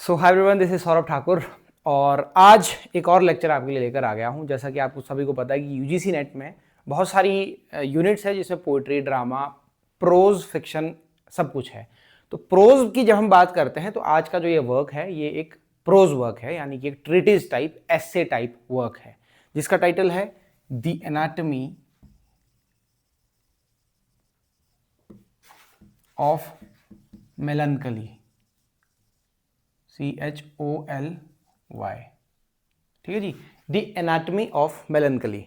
So hi everyone, this is Saurabh Thakur और आज एक और लेक्चर आपके लिए लेकर आ गया हूं। जैसा कि आपको सभी को पता है कि यूजीसी नेट में बहुत सारी यूनिट्स है जिसमें पोइट्री, ड्रामा, प्रोज, फिक्शन सब कुछ है। तो प्रोज की जब हम बात करते हैं तो आज का जो ये वर्क है ये एक प्रोज वर्क है, यानी कि एक ट्रीटिज टाइप, एस्से टाइप वर्क है, जिसका टाइटल है द एनाटमी ऑफ मेलनकली, CHOLY। ठीक है जी, द एनाटमी ऑफ मेलनकली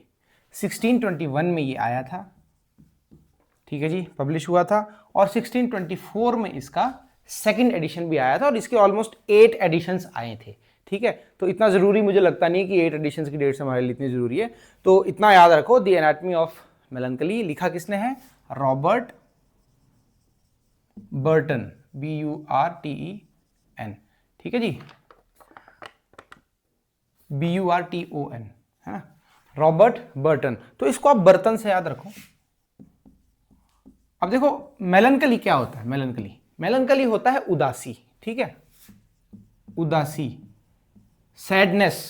1621 में ये आया था। ठीक है जी, पब्लिश हुआ था और 1624 में इसका सेकंड एडिशन भी आया था और इसके ऑलमोस्ट 8 एडिशंस आए थे। ठीक है, तो इतना जरूरी मुझे लगता नहीं कि 8 एडिशंस की डेट्स हमारे लिए इतनी जरूरी है, तो इतना याद रखो, द एनाटमी ऑफ मेलनकली लिखा किसने है? Robert Burton, BURTEN। ठीक है जी, BURTON, है ना, रॉबर्ट बर्टन। तो इसको आप बर्तन से याद रखो। अब देखो मेलनकली क्या होता है। मेलनकली होता है उदासी। ठीक है, उदासी, सैडनेस।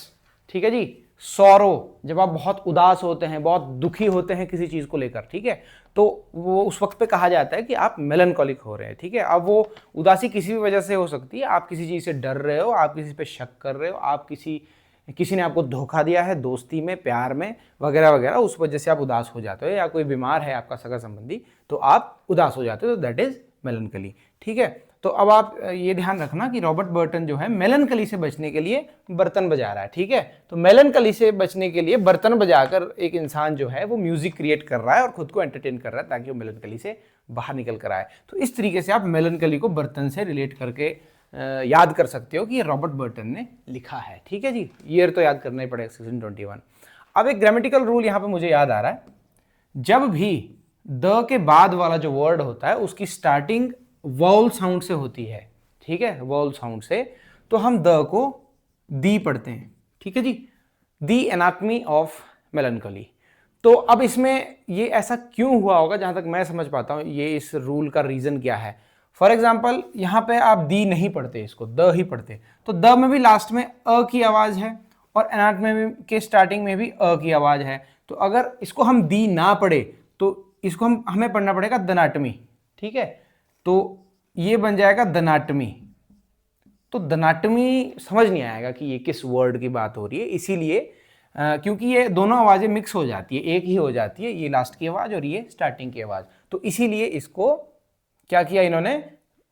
ठीक है जी, सॉरो, जब आप बहुत उदास होते हैं, बहुत दुखी होते हैं किसी चीज को लेकर, ठीक है, तो वो उस वक्त पे कहा जाता है कि आप मेलनकॉलिक हो रहे हैं। ठीक है, अब वो उदासी किसी भी वजह से हो सकती है। आप किसी चीज से डर रहे हो, आप किसी पे शक कर रहे हो, आप किसी ने आपको धोखा दिया है दोस्ती में, प्यार में, वगैरह वगैरह, उस वजह से आप उदास हो जाते हो, या कोई बीमार है आपका सगा संबंधी तो आप उदास हो जाते हो, तो दैट इज मेलनकली। ठीक है, तो अब आप ये ध्यान रखना कि रॉबर्ट बर्टन जो है मेलनकली से बचने के लिए बर्तन बजा रहा है। ठीक है, तो मेलनकली से बचने के लिए बर्तन बजाकर एक इंसान जो है वो म्यूजिक क्रिएट कर रहा है और खुद को एंटरटेन कर रहा है ताकि वो मेलनकली से बाहर निकल कर आए। तो इस तरीके से आप मेलनकली को बर्तन से रिलेट करके याद कर सकते हो कि ये रॉबर्ट बर्टन ने लिखा है। ठीक है जी, ईयर तो याद करना ही पड़ेगा, 1621। अब एक ग्रामेटिकल रूल यहाँ पे मुझे याद आ रहा है, जब भी द के बाद वाला जो वर्ड होता है उसकी स्टार्टिंग वॉल साउंड से होती है, ठीक है, वॉल साउंड से, तो हम द को दी पढ़ते हैं। ठीक है जी, दी एनाटमी ऑफ मेलनकली। तो अब इसमें ये ऐसा क्यों हुआ होगा, जहां तक मैं समझ पाता हूं ये इस रूल का रीजन क्या है। फॉर एग्जाम्पल यहां पे आप दी नहीं पढ़ते, इसको द ही पढ़ते, तो द में भी लास्ट में अ की आवाज है और एनाटमी के स्टार्टिंग में भी अ की आवाज है। तो अगर इसको हम दी ना पढ़े तो इसको हमें पढ़ना पड़ेगा दनाटमी। ठीक है, तो ये बन जाएगा दनाटमी। तो दनाटमी समझ नहीं आएगा कि ये किस वर्ड की बात हो रही है, इसीलिए क्योंकि ये दोनों आवाजें मिक्स हो जाती है, एक ही हो जाती है, ये लास्ट की आवाज और ये स्टार्टिंग की आवाज। तो इसीलिए इसको क्या किया इन्होंने,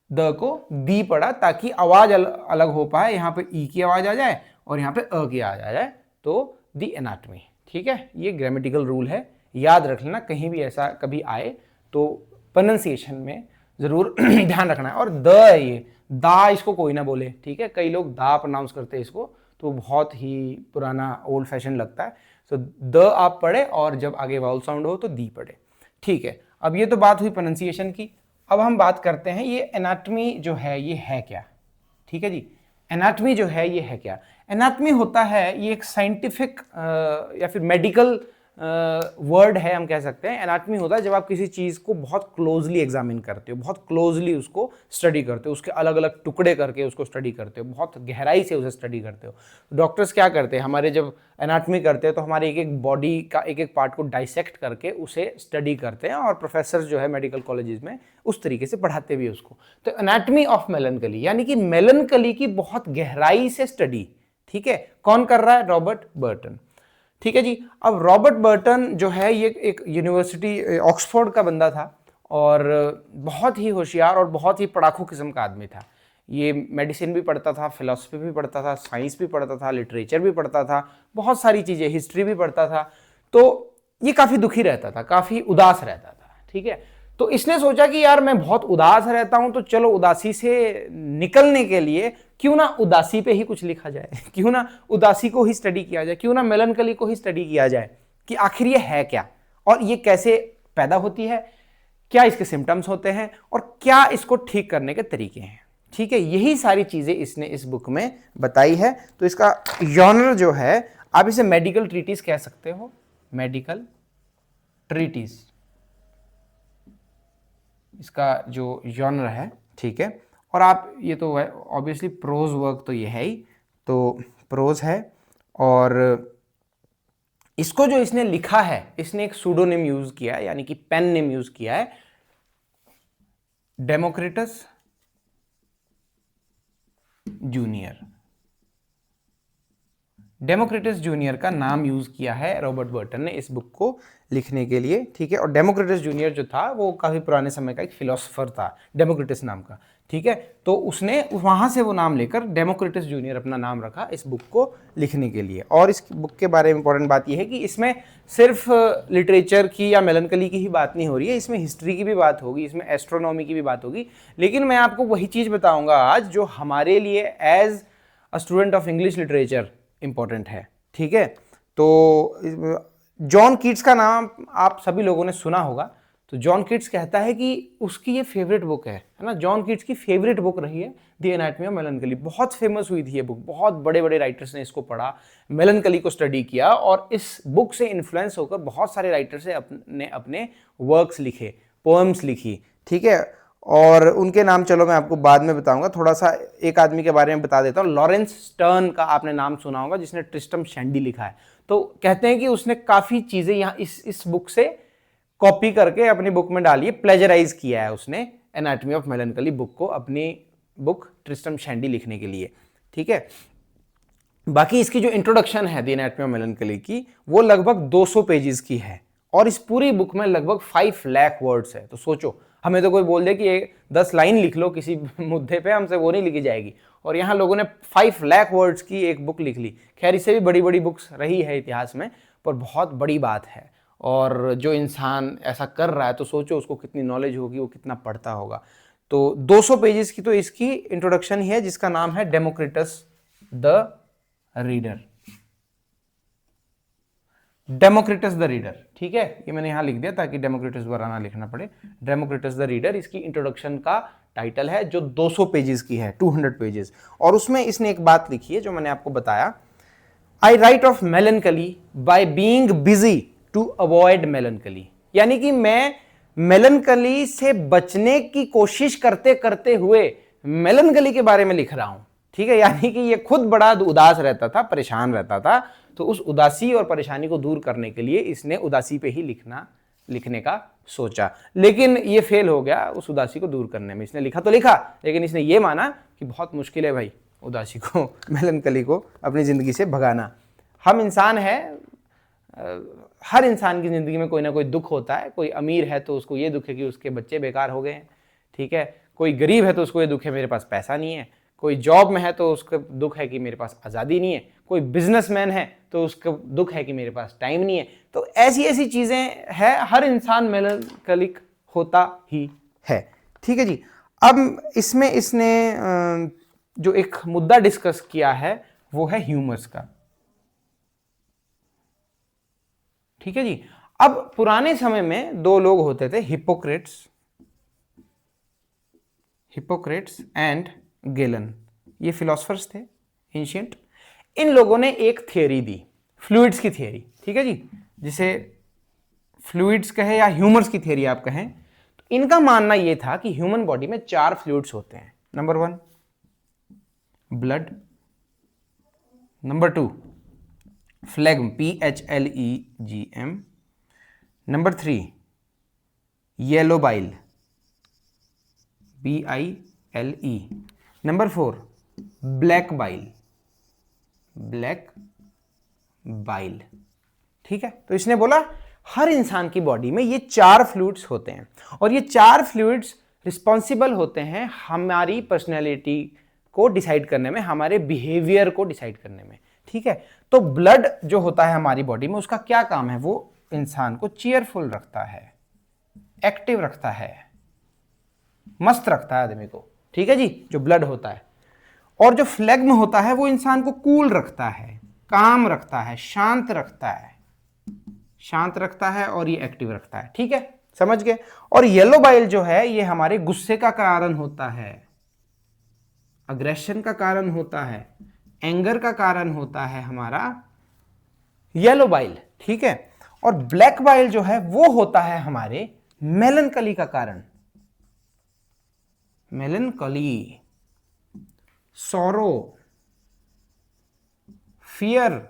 द को दी पढ़ा ताकि आवाज अलग हो पाए। यहां पे ई की आवाज आ जाए और यहां पे अ की आवाज आ जाए, तो दी एनाटमी। ठीक है, ये ग्रामेटिकल रूल है, याद रख लेना, कहीं भी ऐसा कभी आए तो प्रोनाउंसिएशन में जरूर ध्यान रखना है। और द है ये, दा इसको कोई ना बोले। ठीक है, कई लोग दा प्रोनाउंस करते हैं इसको, तो बहुत ही पुराना ओल्ड फैशन लगता है। तो द आप पढ़े और जब आगे वाउल साउंड हो तो दी पढ़े। ठीक है, अब ये तो बात हुई प्रोनाउंसिएशन की। अब हम बात करते हैं ये एनाटमी जो है ये है क्या। ठीक है जी, एनाटमी जो है ये है क्या। एनाटमी होता है ये एक साइंटिफिक या फिर मेडिकल वर्ड है, हम कह सकते हैं। एनाटमी होता है जब आप किसी चीज को बहुत क्लोजली एग्जामिन करते हो, बहुत क्लोजली उसको स्टडी करते हो, उसके अलग अलग टुकड़े करके उसको स्टडी करते हो, बहुत गहराई से उसे स्टडी करते हो। डॉक्टर्स क्या करते हैं, हमारे जब एनाटमी करते हैं तो हमारे एक एक बॉडी का एक एक पार्ट को डाइसेक्ट करके उसे स्टडी करते हैं, और प्रोफेसर जो है मेडिकल कॉलेजेस में उस तरीके से पढ़ाते भी उसको। तो एनाटमी ऑफ मेलनकली यानी कि मेलनकली की बहुत गहराई से स्टडी। ठीक है, कौन कर रहा है? Robert Burton. ठीक है जी, अब रॉबर्ट बर्टन जो है ये एक यूनिवर्सिटी ऑक्सफोर्ड का बंदा था और बहुत ही होशियार और बहुत ही पढ़ाकू किस्म का आदमी था। ये मेडिसिन भी पढ़ता था, फिलॉसफी भी पढ़ता था, साइंस भी पढ़ता था, लिटरेचर भी पढ़ता था, बहुत सारी चीज़ें, हिस्ट्री भी पढ़ता था। तो ये काफ़ी दुखी रहता था, काफ़ी उदास रहता था। ठीक है, तो इसने सोचा कि यार मैं बहुत उदास रहता हूं, तो चलो उदासी से निकलने के लिए क्यों ना उदासी पे ही कुछ लिखा जाए, क्यों ना उदासी को ही स्टडी किया जाए, क्यों ना मेलनकली को ही स्टडी किया जाए कि आखिर ये है क्या और ये कैसे पैदा होती है, क्या इसके सिम्टम्स होते हैं और क्या इसको ठीक करने के तरीके हैं। ठीक है, यही सारी चीजें इसने इस बुक में बताई है। तो इसका जॉनर जो है, आप इसे मेडिकल ट्रीटीज कह सकते हो, मेडिकल ट्रीटीज इसका जो जॉनर है। ठीक है, और आप ये तो ऑब्वियसली प्रोज वर्क तो ये है ही, तो प्रोज है। और इसको जो इसने लिखा है, इसने एक सूडोनेम यूज किया है, यानी कि पेन नेम यूज किया है, डेमोक्रिटस जूनियर। डेमोक्रिटस जूनियर का नाम यूज किया है रॉबर्ट बर्टन ने इस बुक को लिखने के लिए, ठीक है। और डेमोक्रिटस जूनियर जो था वो काफी पुराने समय का एक फिलोसोफर था, डेमोक्रिटस नाम का, ठीक है। तो उसने वहां से वो नाम लेकर डेमोक्रिटस जूनियर अपना नाम रखा इस बुक को लिखने के लिए। और इस बुक के बारे में इंपॉर्टेंट बात यह है कि इसमें सिर्फ लिटरेचर की या मेलनकली की ही बात नहीं हो रही है, इसमें हिस्ट्री की भी बात होगी, इसमें एस्ट्रोनॉमी की भी बात होगी। लेकिन मैं आपको वही चीज बताऊंगा आज जो हमारे लिए as a student of English literature important है, ठीक है। तो जॉन कीट्स का नाम आप सभी लोगों ने सुना होगा। तो जॉन कीट्स कहता है कि उसकी ये फेवरेट बुक है ना, जॉन कीट्स की फेवरेट बुक रही है द एनाटमी ऑफ मेलनकली। बहुत फेमस हुई थी ये बुक, बहुत बड़े बड़े राइटर्स ने इसको पढ़ा, मेलनकली को स्टडी किया, और इस बुक से इन्फ्लुएंस होकर बहुत सारे राइटर्स ने अपने वर्क्स लिखे, पोएम्स लिखी, ठीक है। और उनके नाम चलो मैं आपको बाद में बताऊंगा, थोड़ा सा एक आदमी के बारे में बता देता हूँ। लॉरेंस स्टर्न का आपने नाम सुना होगा, जिसने ट्रिस्टम शैंडी लिखा है। तो कहते हैं कि उसने काफी चीजें यहाँ इस बुक से कॉपी करके अपनी बुक में डाली है, प्लेजराइज किया है उसने एनाटमी ऑफ मेलनकली बुक को अपनी बुक ट्रिस्टम शैंडी लिखने के लिए, ठीक है। बाकी इसकी जो इंट्रोडक्शन है द एनाटमी ऑफ मेलनकली की, वो लगभग 200 पेजेस की है, और इस पूरी बुक में लगभग 5 लाख वर्ड्स है। तो सोचो, हमें तो कोई बोल दे कि 10 लाइन लिख लो किसी मुद्दे पे, हमसे वो नहीं लिखी जाएगी, और यहाँ लोगों ने 5 लाख वर्ड्स की एक बुक लिख ली। खैर, इससे भी बड़ी बड़ी बुक्स रही है इतिहास में, पर बहुत बड़ी बात है। और जो इंसान ऐसा कर रहा है तो सोचो उसको कितनी नॉलेज होगी, वो कितना पढ़ता होगा। तो 200 पेजेस की तो इसकी इंट्रोडक्शन ही है, जिसका नाम है Democritus the reader. Democritus the reader, ठीक है, ये मैंने यहां लिख दिया ताकि डेमोक्रिटस द्वारा ना लिखना पड़े। डेमोक्रिटस द रीडर इसकी इंट्रोडक्शन का टाइटल है, जो 200 पेजेस की है, 200 पेजेस। और उसमें इसने एक बात लिखी है जो मैंने आपको बताया, I write of melancholy by being busy to avoid melancholy. यानी कि मैं मेलनकली से बचने की कोशिश करते करते हुए मेलनकली के बारे में लिख रहा हूं, ठीक है। यानी कि ये खुद बड़ा उदास रहता था, परेशान रहता था, तो उस उदासी और परेशानी को दूर करने के लिए इसने उदासी पे ही लिखने का सोचा, लेकिन ये फेल हो गया उस उदासी को दूर करने में। इसने लिखा तो लिखा, लेकिन इसने ये माना कि बहुत मुश्किल है भाई उदासी को, मेलनकली को अपनी जिंदगी से भगाना। हम इंसान हैं, हर इंसान की जिंदगी में कोई ना कोई दुख होता है। कोई अमीर है तो उसको ये दुख है कि उसके बच्चे बेकार हो गए हैं, ठीक है। कोई गरीब है तो उसको ये दुख है मेरे पास पैसा नहीं है। कोई जॉब में है तो उसका दुख है कि मेरे पास आज़ादी नहीं है। कोई बिजनेसमैन है तो उसका दुख है कि मेरे पास टाइम नहीं है। तो ऐसी ऐसी चीज़ें हैं, हर इंसान मेलनकलिक होता ही है, ठीक है जी। अब इसमें इसने जो एक मुद्दा डिस्कस किया है वो है ह्यूमर्स का, ठीक है जी। अब पुराने समय में 2 लोग होते थे, हिपोक्रेट्स एंड गेलन। ये फिलोसफर्स थे एंशिएंट। इन लोगों ने एक थियरी दी, फ्लूइड्स की थियरी, ठीक है जी, जिसे फ्लूइड्स कहे या ह्यूमर्स की थियरी आप कहें। तो इनका मानना यह था कि ह्यूमन बॉडी में 4 फ्लूइड्स होते हैं। Number 1 blood, number 2 फ्लेगम, PHLEGM, number 3 yellow bile, BILE, number 4 black bile, ठीक है। तो इसने बोला हर इंसान की बॉडी में ये 4 फ्लूइड्स होते हैं, और ये 4 फ्लूइड्स रिस्पॉन्सिबल होते हैं हमारी पर्सनैलिटी को डिसाइड करने में, हमारे बिहेवियर को डिसाइड करने में, ठीक है। तो ब्लड जो होता है हमारी बॉडी में, उसका क्या काम है? वो इंसान को चीयरफुल रखता है, एक्टिव रखता है, मस्त रखता है आदमी को, ठीक है जी, जो ब्लड होता है। और जो फ्लेग्म होता है वो इंसान को कूल रखता है, काम रखता है, शांत रखता है और ये एक्टिव रखता है, ठीक है, समझ गए। और येलो बाइल जो है ये हमारे गुस्से का कारण होता है, अग्रेशन का कारण होता है, एंगर का कारण होता है हमारा येलो बाइल, ठीक है। और ब्लैक बाइल जो है वो होता है हमारे मेलनकली का कारण, मेलनकली, sorrow, fear,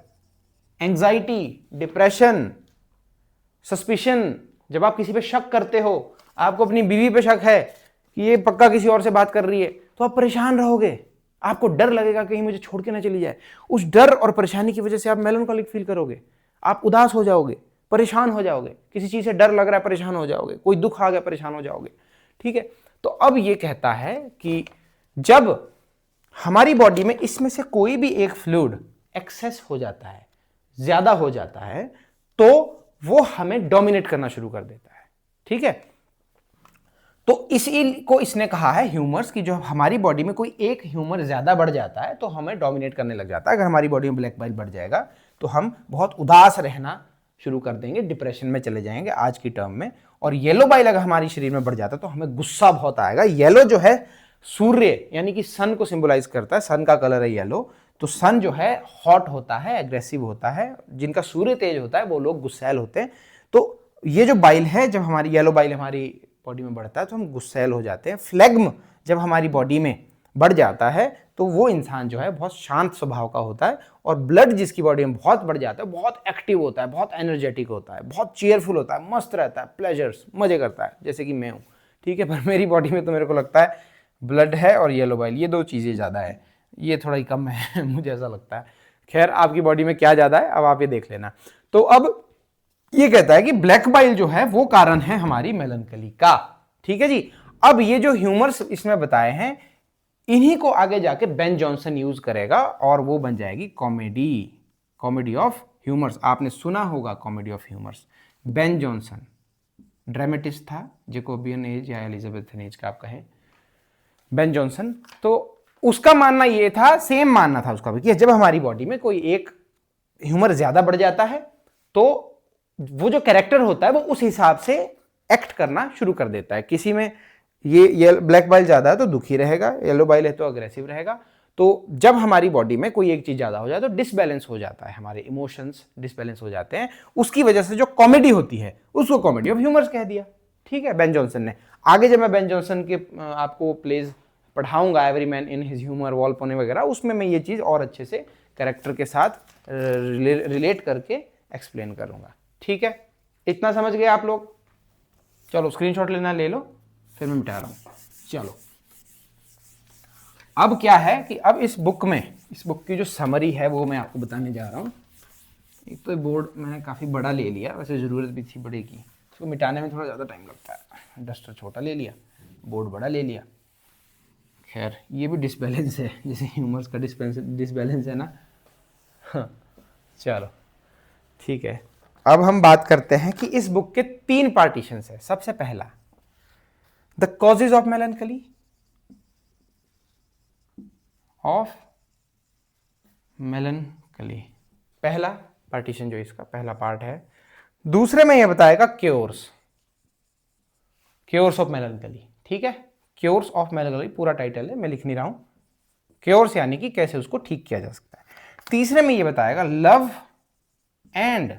anxiety, depression, suspicion, जब आप किसी पे शक करते हो, आपको अपनी बीवी पे शक है कि ये पक्का किसी और से बात कर रही है, तो आप परेशान रहोगे, आपको डर लगेगा कहीं मुझे छोड़ के ना चली जाए। उस डर और परेशानी की वजह से आप मेलनकॉलिक फील करोगे, आप उदास हो जाओगे, परेशान हो जाओगे, किसी चीज से डर लग रहा है परेशान हो जाओगे, कोई दुख आ गया परेशान हो जाओगे। ठीक है, तो अब ये कहता है कि जब हमारी बॉडी में इसमें से कोई भी एक फ्लूइड एक्सेस हो जाता है, ज्यादा हो जाता है, तो वो हमें डोमिनेट करना शुरू कर देता है। ठीक है, तो इसी को इसने कहा है ह्यूमर्स की, जो हमारी बॉडी में कोई एक ह्यूमर ज्यादा बढ़ जाता है तो हमें डोमिनेट करने लग जाता है। अगर हमारी बॉडी में ब्लैक बाइल बढ़ जाएगा तो हम बहुत उदास रहना शुरू कर देंगे, डिप्रेशन में चले जाएंगे आज की टर्म में। और येलो बाइल अगर हमारी शरीर में बढ़ जाता है तो हमें गुस्सा बहुत आएगा। येलो जो है सूर्य यानी कि सन को सिंबलाइज करता है, सन का कलर है येलो, तो सन जो है हॉट होता है, एग्रेसिव होता है, जिनका सूर्य तेज होता है वो लोग गुस्सैल होते हैं। तो ये जो बाइल है, जब हमारी येलो बाइल हमारी बॉडी में बढ़ता है तो हम गुस्सैल हो जाते हैं। फ्लेग्म जब हमारी बॉडी में बढ़ जाता है तो वो इंसान जो है बहुत शांत स्वभाव का होता है। और ब्लड जिसकी बॉडी में बहुत बढ़ जाता है बहुत एक्टिव होता है, बहुत एनर्जेटिक होता है, बहुत चीयरफुल होता है, मस्त रहता है, प्लेजर्स, मजे करता है, जैसे कि मैं हूँ। ठीक है, पर मेरी बॉडी में तो मेरे को लगता है ब्लड है और येलो बाइल, ये दो चीज़ें ज़्यादा है, ये थोड़ा ही कम है मुझे ऐसा लगता है। खैर, आपकी बॉडी में क्या ज़्यादा है अब आप ये देख लेना। तो अब ये कहता है कि ब्लैक बाइल जो है वो कारण है हमारी मेलनकली का। ठीक है जी, अब ये जो ह्यूमर्स इसमें बताए हैं, इन्हीं को आगे जाके बेन जॉनसन यूज करेगा और वो बन जाएगी कॉमेडी ऑफ ह्यूमर्स। आपने सुना होगा comedy of humours. Ben Jonson dramatist था, जैकोबियन एज या एलिजाबेथन एज का आप कहें, बेन जॉनसन। तो उसका मानना ये था, सेम मानना था उसका भी, कि जब हमारी बॉडी में कोई एक ह्यूमर ज्यादा बढ़ जाता है तो वो जो कैरेक्टर होता है वो उस हिसाब से एक्ट करना शुरू कर देता है। किसी में ये ब्लैक बाइल ज्यादा है तो दुखी रहेगा, येलो बाइल है तो अग्रेसिव रहेगा। तो जब हमारी बॉडी में कोई एक चीज ज्यादा हो जाए तो डिसबैलेंस हो जाता है, हमारे इमोशंस डिसबैलेंस हो जाते हैं। उसकी वजह से जो कॉमेडी होती है उसको कॉमेडी ऑफ ह्यूमर्स कह दिया। ठीक है, बेन जॉनसन ने। आगे जब मैं बेन जॉनसन के आपको प्लेज पढ़ाऊंगा, every man in his humour, Volpone वगैरह, उसमें मैं ये चीज और अच्छे से कैरेक्टर के साथ रिलेट करके एक्सप्लेन करूंगा। ठीक है, इतना समझ गए आप लोग? चलो स्क्रीनशॉट लेना ले लो, फिर मैं मिटा रहा हूं। चलो, अब क्या है कि अब इस बुक की जो समरी है वो मैं आपको बताने जा रहा हूं। एक तो बोर्ड मैंने काफी बड़ा ले लिया, वैसे जरूरत भी थी बड़े की, इसको मिटाने में थोड़ा ज्यादा टाइम लगता है। डस्टर छोटा ले लिया, बोर्ड बड़ा ले लिया। खैर, ये भी डिसबैलेंस है, जैसे ह्यूमर्स का डिसबैलेंस है ना। हाँ, चलो ठीक है। अब हम बात करते हैं कि इस बुक के 3 पार्टीशंस है। सबसे पहला, द कॉजेज ऑफ मेलनकली, पहला पार्टीशन जो इसका पहला पार्ट है। दूसरे में यह बताएगा क्योर्स ऑफ मेलनकली। ठीक है, क्योर्स ऑफ मेलनकली पूरा टाइटल है, मैं लिख नहीं रहा हूं। क्योर्स यानी कि कैसे उसको ठीक किया जा सकता है। तीसरे में यह बताएगा लव एंड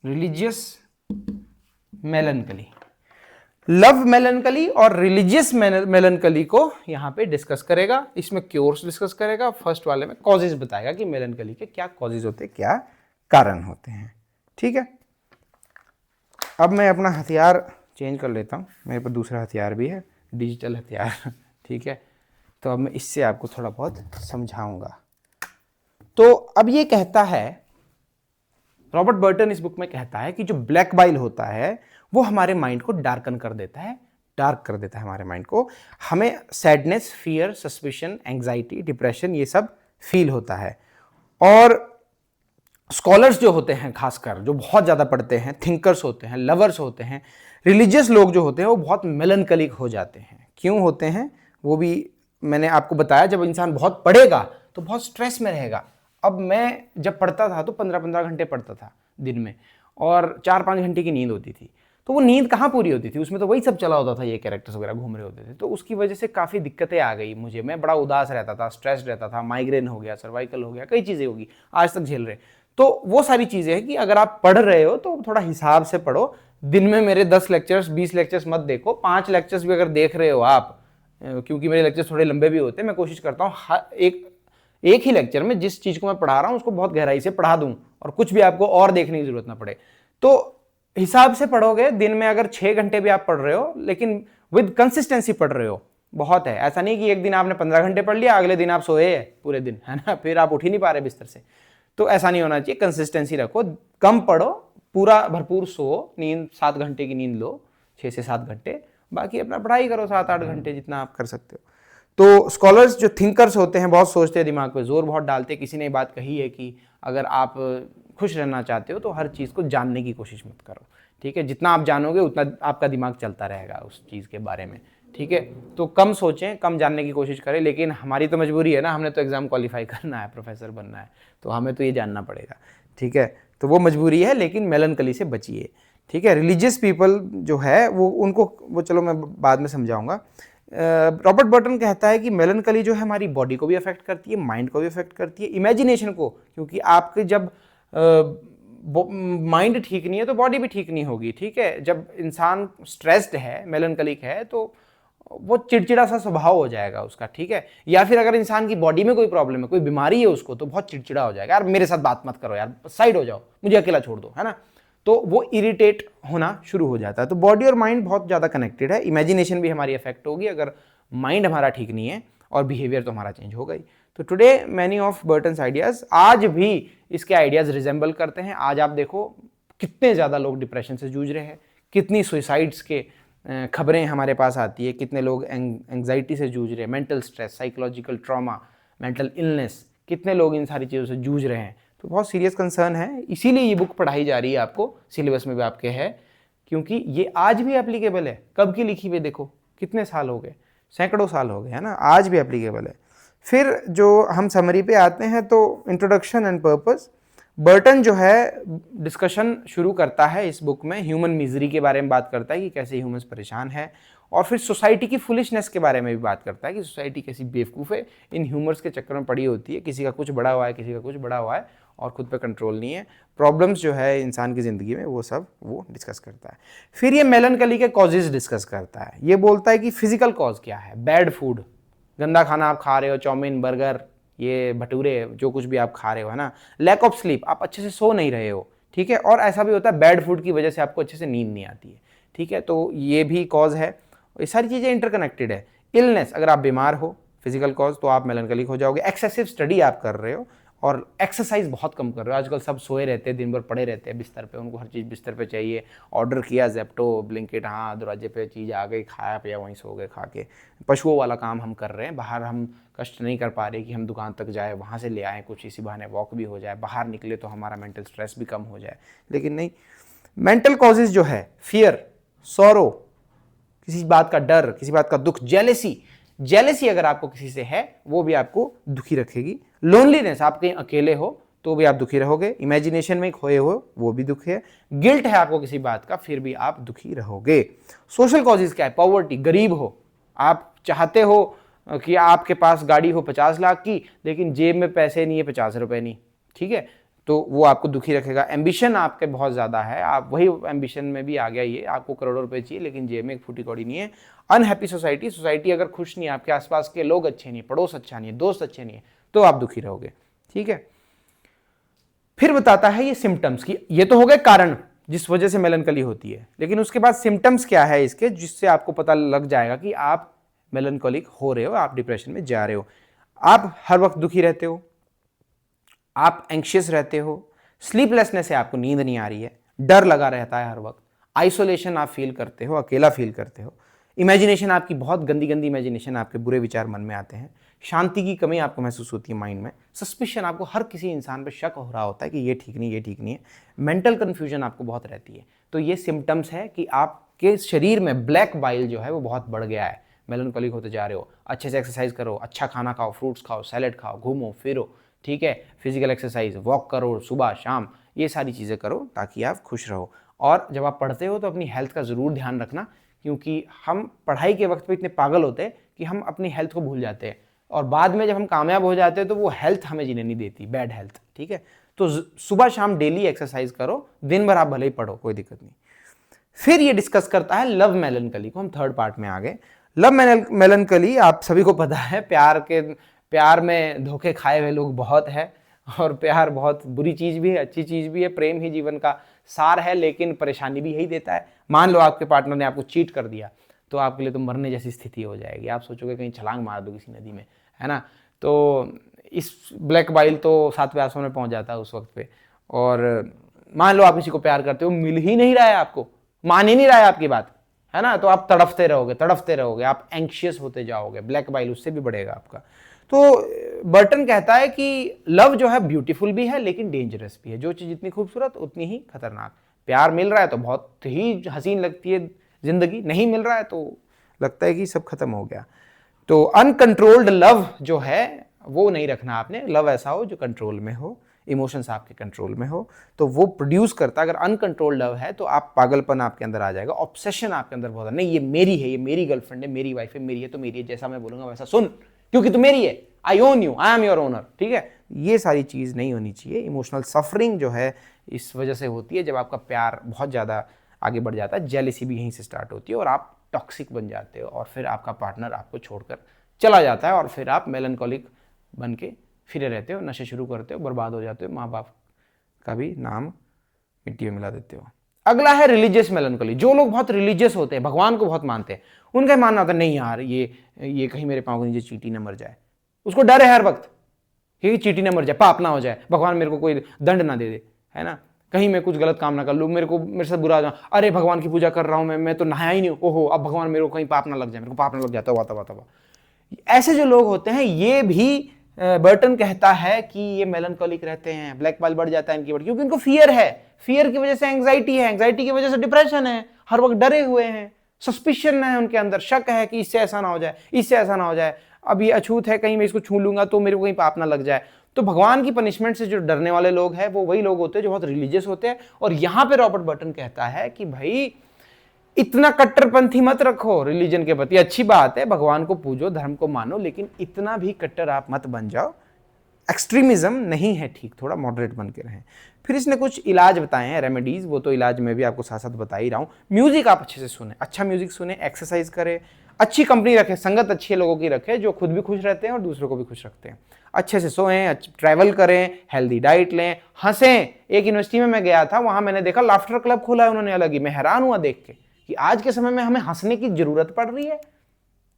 रिलीजियस मेलनकली। लव मेलनकली और रिलीजियस मेलनकली को यहां पे डिस्कस करेगा। इसमें क्योर्स डिस्कस करेगा, फर्स्ट वाले में कॉजेज बताएगा कि मेलनकली के क्या कॉजेज होते हैं, क्या कारण होते हैं। ठीक है, अब मैं अपना हथियार चेंज कर लेता हूं, मेरे पास दूसरा हथियार भी है, डिजिटल हथियार। ठीक है, तो अब मैं इससे आपको थोड़ा बहुत समझाऊंगा। तो अब ये कहता है, रॉबर्ट बर्टन इस बुक में कहता है कि जो ब्लैक बाइल होता है वो हमारे माइंड को डार्क कर देता है हमारे माइंड को। हमें sadness, fear, suspicion, anxiety, depression, ये सब फील होता है। और स्कॉलर्स जो होते हैं, खासकर जो बहुत ज्यादा पढ़ते हैं, थिंकर्स होते हैं, लवर्स होते हैं, रिलीजियस लोग जो होते हैं, वो बहुत मेलनकलिक हो जाते हैं। क्यों होते हैं वो भी मैंने आपको बताया। जब इंसान बहुत पढ़ेगा तो बहुत स्ट्रेस में रहेगा। अब मैं जब पढ़ता था तो 15-15 घंटे पढ़ता था दिन में, और 4-5 घंटे की नींद होती थी। तो वो नींद कहाँ पूरी होती थी, उसमें तो वही सब चला होता था, ये कैरेक्टर्स वगैरह घूम रहे होते थे। तो उसकी वजह से काफ़ी दिक्कतें आ गई मुझे, मैं बड़ा उदास रहता था, स्ट्रेस रहता था, माइग्रेन हो गया, सर्वाइकल हो गया, कई चीज़ें होगी, आज तक झेल रहे। तो वो सारी चीज़ें हैं कि अगर आप पढ़ रहे हो तो थोड़ा हिसाब से पढ़ो। दिन में मेरे 10 लेक्चर्स 20 लेक्चर्स मत देखो, 5 लेक्चर्स भी अगर देख रहे हो आप क्योंकि मेरे लेक्चर थोड़े लंबे भी होते हैं, मैं कोशिश करता हूँ एक ही लेक्चर में जिस चीज़ को मैं पढ़ा रहा हूँ उसको बहुत गहराई से पढ़ा दूँ और कुछ भी आपको और देखने की जरूरत ना पड़े। तो हिसाब से पढ़ोगे, दिन में अगर 6 घंटे भी आप पढ़ रहे हो लेकिन विद कंसिस्टेंसी पढ़ रहे हो, बहुत है। ऐसा नहीं कि एक दिन आपने 15 घंटे पढ़ लिया, अगले दिन आप सोए है पूरे दिन, है ना, फिर आप उठ ही नहीं पा रहे बिस्तर से। तो ऐसा नहीं होना चाहिए, कंसिस्टेंसी रखो, कम पढ़ो, पूरा भरपूर सो, नींद 7 घंटे की नींद लो, 6 से 7 घंटे, बाकी अपना पढ़ाई करो 7-8 घंटे जितना आप कर सकते हो। तो स्कॉलर्स जो थिंकर्स होते हैं बहुत सोचते हैं, दिमाग पे जोर बहुत डालते हैं। किसी ने बात कही है कि अगर आप खुश रहना चाहते हो तो हर चीज़ को जानने की कोशिश मत करो, ठीक है, जितना आप जानोगे उतना आपका दिमाग चलता रहेगा उस चीज़ के बारे में, ठीक है। तो कम सोचें, कम जानने की कोशिश करें, लेकिन हमारी तो मजबूरी है ना, हमने तो एग्जाम क्वालिफाई करना है, प्रोफेसर बनना है, तो हमें तो ये जानना पड़ेगा, ठीक है। तो वो मजबूरी है, लेकिन मेलनकली से बचिए, ठीक है। रिलीजियस पीपल जो है वो चलो मैं बाद में समझाऊंगा। रॉबर्ट बर्टन कहता है कि मेलनकली जो है हमारी बॉडी को भी अफेक्ट करती है, माइंड को भी अफेक्ट करती है, इमेजिनेशन को, क्योंकि आपके जब माइंड ठीक नहीं है तो बॉडी भी ठीक नहीं होगी, ठीक है। जब इंसान स्ट्रेस्ड है, मेलनकलिक है, तो वो चिड़चिड़ा सा स्वभाव हो जाएगा उसका, ठीक है। या फिर अगर इंसान की बॉडी में कोई प्रॉब्लम है, कोई बीमारी है उसको, तो बहुत चिड़चिड़ा हो जाएगा, यार मेरे साथ बात मत करो यार, साइड हो जाओ, मुझे अकेला छोड़ दो, है ना। तो वो इरिटेट होना शुरू हो जाता है। तो बॉडी और माइंड बहुत ज़्यादा कनेक्टेड है। इमेजिनेशन भी हमारी अफेक्ट होगी अगर माइंड हमारा ठीक नहीं है, और बिहेवियर तो हमारा चेंज होगा ही। तो today many of Burton's ideas आज भी इसके आइडियाज रिजेंबल करते हैं। आज आप देखो कितने ज़्यादा लोग डिप्रेशन से जूझ रहे हैं, कितनी सुसाइड्स के खबरें हमारे पास आती है, कितने लोग एंग्जाइटी से जूझ रहे हैं, mental stress, psychological trauma, mental illness, कितने लोग इन सारी चीज़ों से जूझ रहे हैं। तो बहुत सीरियस कंसर्न है, इसीलिए ये बुक पढ़ाई जा रही है, आपको सिलेबस में भी आपके है, क्योंकि ये आज भी एप्लीकेबल है। कब की लिखी हुई, देखो कितने साल हो गए, सैकड़ों साल हो गए, है ना, आज भी एप्लीकेबल है। फिर जो हम समरी पे आते हैं, तो इंट्रोडक्शन एंड पर्पस। बर्टन जो है डिस्कशन शुरू करता है इस बुक में, ह्यूमन मिजरी के बारे में बात करता है कि कैसे ह्यूमंस परेशान है, और फिर सोसाइटी की फुलिशनेस के बारे में भी बात करता है कि सोसाइटी कैसी बेवकूफ़ है, इन ह्यूमर्स के चक्कर में पड़ी होती है, किसी का कुछ बड़ा हुआ है, किसी का कुछ बड़ा हुआ है, और खुद पे कंट्रोल नहीं है। प्रॉब्लम्स जो है इंसान की ज़िंदगी में, वो सब वो डिस्कस करता है। फिर ये मेलनकली के कॉजेज डिस्कस करता है। ये बोलता है कि फिजिकल कॉज क्या है, बैड फूड, गंदा खाना आप खा रहे हो, चाउमीन, बर्गर, ये भटूरे, जो कुछ भी आप खा रहे हो, है ना। लैक ऑफ स्लीप, आप अच्छे से सो नहीं रहे हो, ठीक है। और ऐसा भी होता है बैड फूड की वजह से आपको अच्छे से नींद नहीं आती है, ठीक है। तो ये भी कॉज है। ये सारी चीज़ें इंटरकनेक्टेड है। इलनेस, अगर आप बीमार हो, फिजिकल कॉज, तो आप मेलनकलिक हो जाओगे। एक्सेसिव स्टडी आप कर रहे हो और एक्सरसाइज बहुत कम कर रहे हो। आजकल सब सोए रहते हैं, दिन भर पड़े रहते हैं बिस्तर पे, उनको हर चीज़ बिस्तर पे चाहिए। ऑर्डर किया जेप्टो, ब्लिंकिट, हाँ दरवाजे पे चीज़ आ गई, खाया पिया, वहीं सो गए खा के। पशुओं वाला काम हम कर रहे हैं, बाहर हम कष्ट नहीं कर पा रहे कि हम दुकान तक जाए, वहाँ से ले आएँ कुछ, इसी बहाने वॉक भी हो जाए, बाहर निकले तो हमारा मेंटल स्ट्रेस भी कम हो जाए। लेकिन नहीं, मेंटल कॉजेज जो है, फियर, सॉरो, किसी बात का डर, किसी बात का दुख, जेलेसी अगर आपको किसी से है, वो भी आपको दुखी रखेगी। लोनलीनेस, आप कहीं अकेले हो तो भी आप दुखी रहोगे। इमेजिनेशन में खोए हो, वो भी दुख है। गिल्ट है आपको किसी बात का, फिर भी आप दुखी रहोगे। सोशल कॉजेज क्या है, पॉवर्टी, गरीब हो, आप चाहते हो कि आपके पास गाड़ी हो 50 लाख की, लेकिन जेब में पैसे नहीं है, 50 रुपए नहीं, ठीक है, तो वो आपको दुखी रखेगा। एम्बिशन आपके बहुत ज़्यादा है, आप वही एम्बिशन में भी आ गया, ये आपको करोड़ों रुपए चाहिए लेकिन जेब में एक फूटी कौड़ी नहीं है। अनहैप्पी सोसाइटी अगर खुश नहीं है, आपके आसपास के लोग अच्छे नहीं, पड़ोस अच्छा नहीं है, दोस्त अच्छे नहीं है, तो आप दुखी रहोगे, ठीक है। फिर बताता है ये सिम्टम्स की, ये तो हो गए कारण जिस वजह से मेलनकली होती है, लेकिन उसके बाद सिम्टम्स क्या है इसके, जिससे आपको पता लग जाएगा कि आप मेलनकॉलिक हो रहे हो, आप डिप्रेशन में जा रहे हो। आप हर वक्त दुखी रहते हो, आप एंग्शियस रहते हो, स्लीपलेसनेस है, आपको नींद नहीं आ रही है, डर लगा रहता है हर वक्त, आइसोलेशन आप फील करते हो, अकेला फील करते हो, इमेजिनेशन आपकी बहुत गंदी गंदी इमेजिनेशन, आपके बुरे विचार मन में आते हैं, शांति की कमी आपको महसूस होती है माइंड में, सस्पिशन, आपको हर किसी इंसान पे शक हो रहा होता है कि ये ठीक नहीं, ये ठीक नहीं है, मेंटल कन्फ्यूजन आपको बहुत रहती है। तो ये सिम्टम्स है कि आपके शरीर में ब्लैक बाइल जो है वो बहुत बढ़ गया है, मेलनकॉलिक होते जा रहे हो। अच्छे से एक्सरसाइज करो, अच्छा खाना खाओ, फ्रूट्स खाओ, सैलेड खाओ, घूमो फिरो, ठीक है, फिजिकल एक्सरसाइज, वॉक करो सुबह शाम, ये सारी चीज़ें करो ताकि आप खुश रहो। और जब आप पढ़ते हो तो अपनी हेल्थ का ज़रूर ध्यान रखना, क्योंकि हम पढ़ाई के वक्त पे इतने पागल होते हैं कि हम अपनी हेल्थ को भूल जाते हैं, और बाद में जब हम कामयाब हो जाते हैं तो वो हेल्थ हमें जीने नहीं देती, बैड हेल्थ, ठीक है। तो सुबह शाम डेली एक्सरसाइज करो, दिन भर आप भले ही पढ़ो, कोई दिक्कत नहीं। फिर ये डिस्कस करता है लव मेलनकली को, हम थर्ड पार्ट में आ गए। लव मेलनकली, आप सभी को पता है प्यार में धोखे खाए हुए लोग बहुत है, और प्यार बहुत बुरी चीज भी है, अच्छी चीज भी है। प्रेम ही जीवन का सार है, लेकिन परेशानी भी यही देता है। मान लो आपके पार्टनर ने आपको चीट कर दिया, तो आपके लिए तो मरने जैसी स्थिति हो जाएगी। आप सोचोगे कहीं छलांग मार दो किसी नदी में, है ना। तो इस ब्लैक वाइल तो 7वें आसमान में पहुंच जाता है उस वक्त पे। और मान लो आप किसी को प्यार करते हो, मिल ही नहीं रहा है आपको, मान ही नहीं रहा है आपकी बात, है ना, तो आप तड़फते रहोगे, आप एंक्शियस होते जाओगे, ब्लैक वाइल उससे भी बढ़ेगा आपका। तो बर्टन कहता है कि लव जो है ब्यूटीफुल भी है लेकिन डेंजरस भी है। जो चीज जितनी खूबसूरत उतनी ही खतरनाक। प्यार मिल रहा है तो बहुत ही हसीन लगती है जिंदगी, नहीं मिल रहा है तो लगता है कि सब खत्म हो गया। तो अनकंट्रोल्ड लव जो है वो नहीं रखना आपने। लव ऐसा हो जो कंट्रोल में हो, इमोशंस आपके कंट्रोल में हो, तो वो प्रोड्यूस करता। अगर अनकंट्रोल्ड लव है तो आप पागलपन आपके अंदर आ जाएगा, ऑब्सेशन आपके अंदर बहुत है। नहीं, ये मेरी है, ये मेरी गर्लफ्रेंड है, मेरी वाइफ है, मेरी है तो मेरी है, जैसा मैं बोलूंगा वैसा सुन, क्योंकि तू मेरी है, I own you, I am your owner, ठीक है। ये सारी चीज नहीं होनी चाहिए। इमोशनल सफरिंग जो है इस वजह से होती है जब आपका प्यार बहुत ज्यादा आगे बढ़ जाता है। जेलिसी भी यहीं से स्टार्ट होती है और आप टॉक्सिक बन जाते हो, और फिर आपका पार्टनर आपको छोड़कर चला जाता है, और फिर आप मेलनकॉलिक बन के फिरे रहते हो, नशे शुरू करते हो, बर्बाद हो जाते हो, माँ बाप का भी नाम मिट्टी में मिला देते हो। अगला है रिलीजियस मेलनकॉली। जो लोग बहुत रिलीजियस होते हैं, भगवान को बहुत मानते हैं, उनका मानना होता है नहीं यार ये कहीं मेरे पाँव के नीचे चींटी न मर जाए। उसको डर है हर वक्त कि चींटी न मर जाए, पाप ना हो जाए, भगवान मेरे को कोई दंड ना दे दे, है ना, कहीं मैं कुछ गलत काम ना कर लूँ, मेरे साथ बुरा हो जाए, अरे भगवान की पूजा कर रहा हूँ मैं तो नहाया ही नहीं, ओहो अब भगवान मेरे को कहीं पाप ना लग जाए, मेरे को पाप ना लग जाता, वाता वाता। ऐसे जो लोग होते हैं ये भी बर्टन कहता है कि ये मेलनकॉलिक रहते हैं, ब्लैक बाइल बढ़ जाता है इनकी, क्योंकि उनको फियर है, फियर की वजह से एंग्जाइटी है, एंग्जाइटी की वजह से डिप्रेशन है, हर वक्त डरे हुए हैं, सस्पिशन है उनके अंदर, शक है कि इससे ऐसा ना हो जाए, इससे ऐसा ना हो जाए, अब ये अछूत है, कहीं मैं इसको छू लूंगा तो मेरे को कहीं पाप ना लग जाए। तो भगवान की पनिशमेंट से जो डरने वाले लोग हैं वो वही लोग होते हैं जो बहुत रिलीजियस होते हैं। और यहां पे रॉबर्ट बर्टन कहता है कि भाई इतना कट्टरपंथी मत रखो रिलीजन के प्रति। अच्छी बात है, भगवान को पूजो, धर्म को मानो, लेकिन इतना भी कट्टर आप मत बन जाओ। एक्सट्रीमिज्म नहीं है ठीक, थोड़ा मॉडरेट बन के रहें। फिर इसने कुछ इलाज बताए हैं, रेमेडीज, वो तो इलाज में भी आपको साथ साथ बता ही रहा हूं। म्यूजिक आप अच्छे से सुने, अच्छा म्यूजिक सुने, एक्सरसाइज करें, अच्छी कंपनी रखें, संगत अच्छी लोगों की रखें जो खुद भी खुश रहते हैं और दूसरों को भी खुश रखते हैं, अच्छे से सोएं, ट्रैवल करें, हेल्दी डाइट लें, हंसें। एक यूनिवर्सिटी में मैं गया था, वहां मैंने देखा लाफ्टर क्लब खोला है उन्होंने अलग ही, मैं हैरान हुआ देख के कि आज के समय में हमें हंसने की जरूरत पड़ रही है,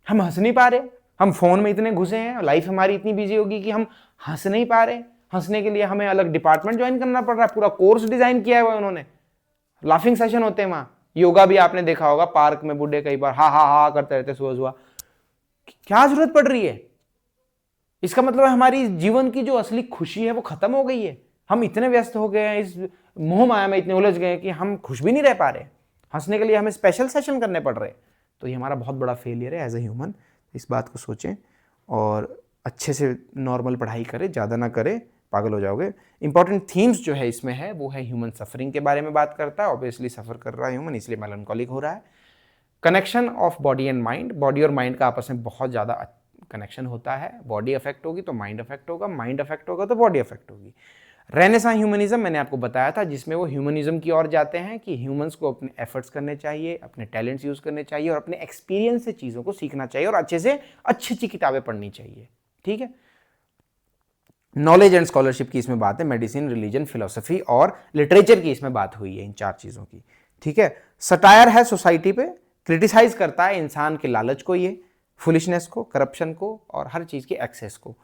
हम हंस नहीं पा रहे, हम फोन में इतने घुसे हैं, लाइफ हमारी इतनी बिजी होगी कि हम हंस नहीं पा रहे। हंसने के लिए हमें अलग डिपार्टमेंट ज्वाइन करना पड़ रहा है, पूरा कोर्स डिजाइन किया हुआ है उन्होंने, लाफिंग सेशन होते हैं वहां, योगा भी आपने देखा होगा पार्क में, बुढ़े कई बार हा हा हा करते रहते सुबह सुबह। क्या जरूरत पड़ रही है? इसका मतलब है हमारी जीवन की जो असली खुशी है वो खत्म हो गई है। हम इतने व्यस्त हो गए हैं, इस मोह माया में इतने उलझ गए हैं कि हम खुश भी नहीं रह पा रहे। हंसने के लिए हमें स्पेशल सेशन करने पड़ रहे। तो ये हमारा बहुत बड़ा फेलियर है एज ए ह्यूमन। इस बात को सोचें और अच्छे से नॉर्मल पढ़ाई करें, ज़्यादा ना करें, पागल हो जाओगे। इंपॉर्टेंट थीम्स जो है इसमें है वो है ह्यूमन सफरिंग के बारे में बात करता है, ऑब्वियसली सफर कर रहा है ह्यूमन इसलिए मेलनकॉलिक हो रहा है। Connection of body and mind, body और माइंड का आपस में बहुत ज़्यादा कनेक्शन होता है। बॉडी अफेक्ट होगी तो माइंड अफेक्ट होगा, माइंड अफेक्ट होगा तो बॉडी अफेक्ट होगी। रेनेसां ह्यूमनिज्म मैंने आपको बताया था, जिसमें वो ह्यूमनिज्म की ओर जाते हैं कि ह्यूमंस को अपने एफर्ट्स करने चाहिए, अपने टैलेंट्स यूज करने चाहिए और अपने एक्सपीरियंस से चीज़ों को सीखना चाहिए और अच्छे से अच्छी अच्छी किताबें पढ़नी चाहिए, ठीक है। नॉलेज एंड स्कॉलरशिप की इसमें बात है, मेडिसिन, रिलीजन, फिलोसफी और लिटरेचर की इसमें बात हुई है, इन 4 चीज़ों की, ठीक है। सटायर है सोसाइटी पे, क्रिटिसाइज करता है इंसान के लालच को, ये फुलिशनेस को, करप्शन को और हर चीज़ की एक्सेस को,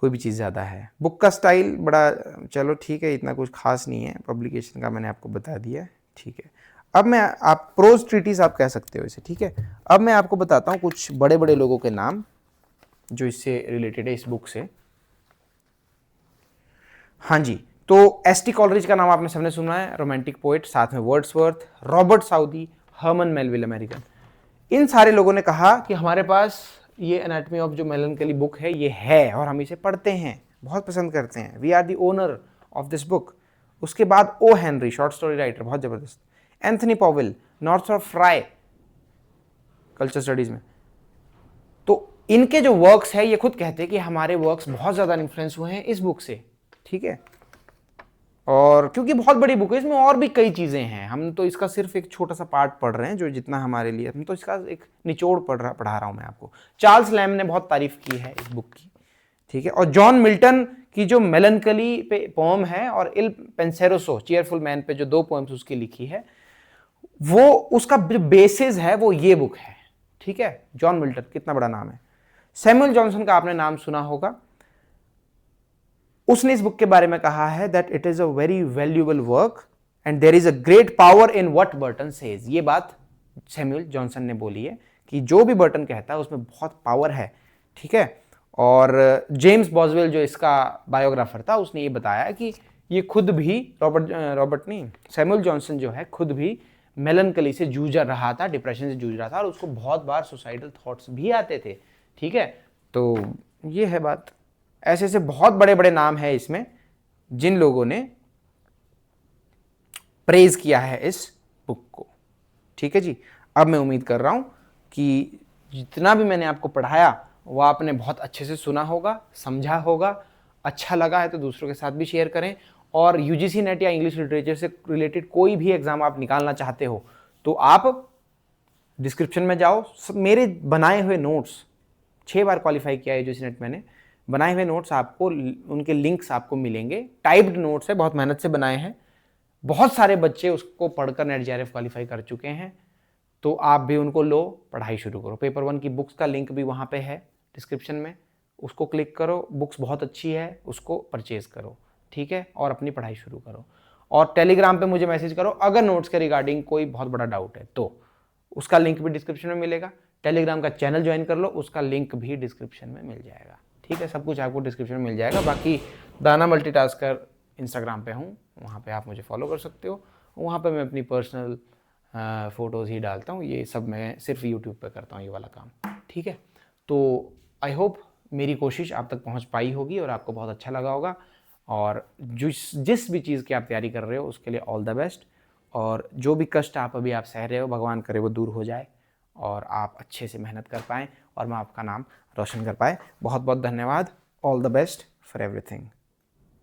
कोई भी चीज़ ज़्यादा है। बुक का स्टाइल बड़ा, चलो ठीक है, इतना कुछ खास नहीं है, पब्लिकेशन का मैंने आपको बता दिया, ठीक है। अब मैं आप प्रोज ट्रीटीज आप कह सकते हो इसे, ठीक है। अब मैं आपको बताता हूँ कुछ बड़े बड़े लोगों के नाम जो इससे रिलेटेड है, इस बुक से। हाँ जी, तो एस टी कॉलरिज का नाम आपने सबने सुना है, रोमांटिक पोएट, साथ में Wordsworth, Robert Southey, Herman Melville American. इन सारे लोगों ने कहा कि हमारे पास ये एनाटॉमी ऑफ जो मेलनकली बुक है ये है और हम इसे पढ़ते हैं, बहुत पसंद करते हैं, we are the owner of this book. उसके बाद O Henry, short story writer, बहुत जबरदस्त, Anthony Powell, Northrop Frye, culture studies में। तो इनके जो वर्क्स है ये खुद कहते हैं कि हमारे वर्क्स बहुत ज्यादा इन्फ्लुएंस हुए हैं इस बुक से, ठीक है। और क्योंकि बहुत बड़ी बुक है, इसमें और भी कई चीज़ें हैं, हम तो इसका सिर्फ एक छोटा सा पार्ट पढ़ रहे हैं जो जितना हमारे लिए, हम तो इसका एक निचोड़ पढ़ा रहा हूँ मैं आपको। चार्ल्स लैम ने बहुत तारीफ की है इस बुक की, ठीक है। और जॉन मिल्टन की जो मेलनकली पे पोम है और इल पेंसेरोसो चीयरफुल मैन पे जो 2 पोएम्स उसकी लिखी है, वो उसका जो बेसिस है वो ये बुक है, ठीक है। जॉन मिल्टन कितना बड़ा नाम है। सैमुअल जॉनसन का आपने नाम सुना होगा, उसने इस बुक के बारे में कहा है that it is a very valuable work and there is a great power in what Burton says. ये बात सैमुअल जॉनसन ने बोली है कि जो भी बर्टन कहता है उसमें बहुत पावर है, ठीक है। और जेम्स बॉसवेल जो इसका बायोग्राफर था, उसने ये बताया कि ये खुद भी रॉबर्ट नहीं, सैमुअल जॉनसन जो है खुद भी मेलनकली से जूझ रहा था, डिप्रेशन से जूझ रहा था, और उसको बहुत बार सुसाइडल थॉट्स भी आते थे, ठीक है। तो ये है बात। ऐसे ऐसे बहुत बड़े बड़े नाम है इसमें जिन लोगों ने प्रेज किया है इस बुक को, ठीक है जी। अब मैं उम्मीद कर रहा हूं कि जितना भी मैंने आपको पढ़ाया वो आपने बहुत अच्छे से सुना होगा, समझा होगा। अच्छा लगा है तो दूसरों के साथ भी शेयर करें। और यूजीसी नेट या इंग्लिश लिटरेचर से रिलेटेड कोई भी एग्जाम आप निकालना चाहते हो तो आप डिस्क्रिप्शन में जाओ, मेरे बनाए हुए नोट्स 6 बार क्वालिफाई किया है यूजीसी नेट मैंने, बनाए हुए नोट्स आपको, उनके लिंक्स आपको मिलेंगे। टाइप्ड नोट्स है, बहुत मेहनत से बनाए हैं, बहुत सारे बच्चे उसको पढ़कर नेट जेआरएफ क्वालिफाई कर चुके हैं, तो आप भी उनको लो, पढ़ाई शुरू करो। पेपर 1 की बुक्स का लिंक भी वहाँ पे है डिस्क्रिप्शन में, उसको क्लिक करो, बुक्स बहुत अच्छी है, उसको परचेज करो, ठीक है, और अपनी पढ़ाई शुरू करो। और टेलीग्राम पे मुझे मैसेज करो अगर नोट्स के रिगार्डिंग कोई बहुत बड़ा डाउट है तो, उसका लिंक भी डिस्क्रिप्शन में मिलेगा। टेलीग्राम का चैनल ज्वाइन कर लो, उसका लिंक भी डिस्क्रिप्शन में मिल जाएगा, ठीक है। सब कुछ आपको डिस्क्रिप्शन में मिल जाएगा। बाकी दाना मल्टीटास्कर इंस्टाग्राम पे हूँ, वहाँ पे आप मुझे फॉलो कर सकते हो। वहाँ पे मैं अपनी पर्सनल फ़ोटोज़ ही डालता हूँ, ये सब मैं सिर्फ यूट्यूब पे करता हूँ ये वाला काम, ठीक है। तो आई होप मेरी कोशिश आप तक पहुँच पाई होगी और आपको बहुत अच्छा लगा होगा। और जिस भी चीज़ की आप तैयारी कर रहे हो उसके लिए ऑल द बेस्ट। और जो भी कष्ट आप सह रहे हो, भगवान करे वो दूर हो जाए और आप अच्छे से मेहनत कर पाएँ और मैं आपका नाम रोशन कर पाए। बहुत बहुत धन्यवाद। All the best for everything.